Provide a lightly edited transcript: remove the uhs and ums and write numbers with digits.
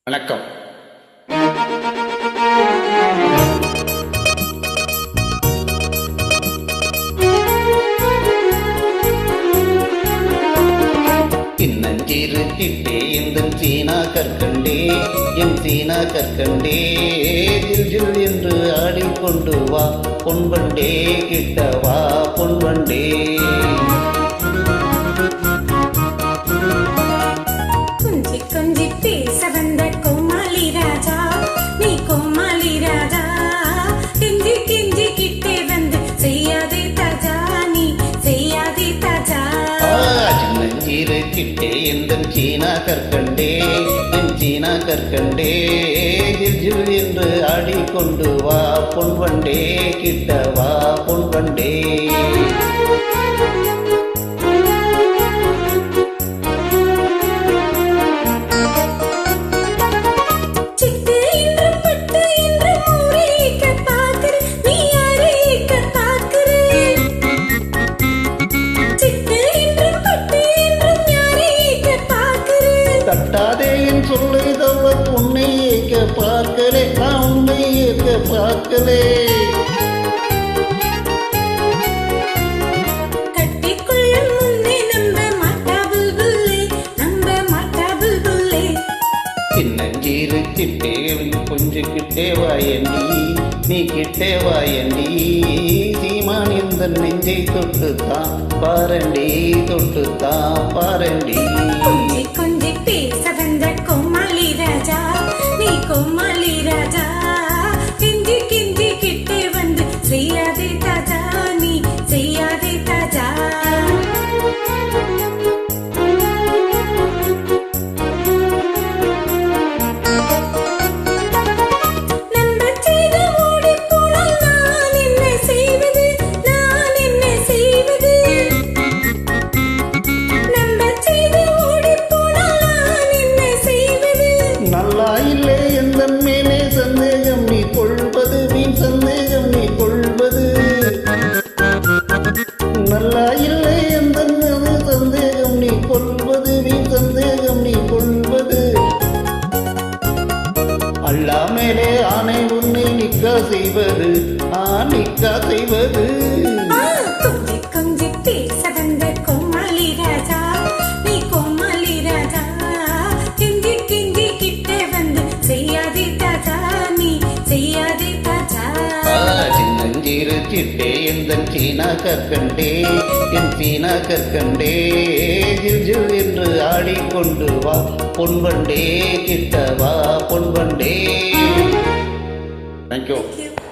வணக்கம். சின்னஞ்சிறு கிட்டே இந்த சீனா கற்கண்டே, என் சீனா கற்கண்டே, ஜில் என்று ஆடிக்கொண்டு வா பொன்வண்டே, கிட்ட வா பொன்வண்டே. கொஞ்சி கொஞ்சி பேச வந்த கோமாளி ராஜா, நீ கோமாளி ராஜா, கெஞ்சி கெஞ்சி கிட்டே வந்து செய்யாதே தாஜா, நீ செய்யாதே தாஜா. சின்னஞ்சிறு கிட்டே இந்த சீனா கற்கண்டே, என் சீனா கற்கண்டே, ஜில் என்று ஆடிக்கொண்டு வா பொன்வண்டே, கிட்ட வா பொன்வண்டே. சிட்டு என்று பட்டு என்று மூரேக்க பாக்குற, நீ யாரேக்க பாக்குற? சிட்டு என்று பட்டு என்று யாரேக்க பாக்குற? தட்டாதே என் சொல்லை தவ உன்னை ஏற்க பார்க்கலே, நான் உன்னை ஏற்க பார்க்கலே. கட்டிக்கொள்ளும் முன்னே நம்ப மாட்டா புல்புல்லே, நம்ப மாட்டா புல்புல்லே. சின்னஞ்சீரு கிட்டே கொஞ்சம் கிட்டே வாயண்டி, நீ கிட்டே வாயண்டி, சீமான் இந்த நெஞ்சை தொட்டுத்தான் பாரண்டி, தொட்டுத்தான் பாரண்டி. கொஞ்சி கொஞ்சி பேச வந்த கோமாளி ராஜா, நீ கோமாளி ராஜா, கெஞ்சி கெஞ்சி கிட்டே வந்து செய்யாதே தாஜா, நீ செய்யாதே தாஜா. நம்ப செய்து ஓடிப் போனால் நான் என்ன செய்வது, நான் என்ன செய்வது? நம்ப செய்து ஓடிப் போனால் நான் என்ன செய்வது? நல்லா இல்லை எந்த மேலே சந்தேகம் நீ கொள்வது, வீண் சந்தேகம் நீ கொள்வது. நல்லா இல்லை எந்த மேலே சந்தேகம் நீ கொள்வது, வீண் சந்தேகம் நீ கொள்வது. அல்லா மேலே ஆணை உன்னை நிக்கா செய்வது, நிக்கா செய்வது. கொஞ்சி கொஞ்சி பேச வந்த கோமாளி ராஜா, நீ கோமாளி ராஜா, கெஞ்சி கெஞ்சி கிட்டே வந்து செய்யாதே தாஜா, நீ செய்யாதே தாஜா. சின்னஞ்சீரு சிட்டே எந்த சீனா கற்கண்டே, என் சீனா கற்கண்டே, ஜில் என்று ஆடிக்கொண்டு வா பொன்வண்டே, கிட்ட வா பொன்வண்டே. தேங்க்யூ. Thank you.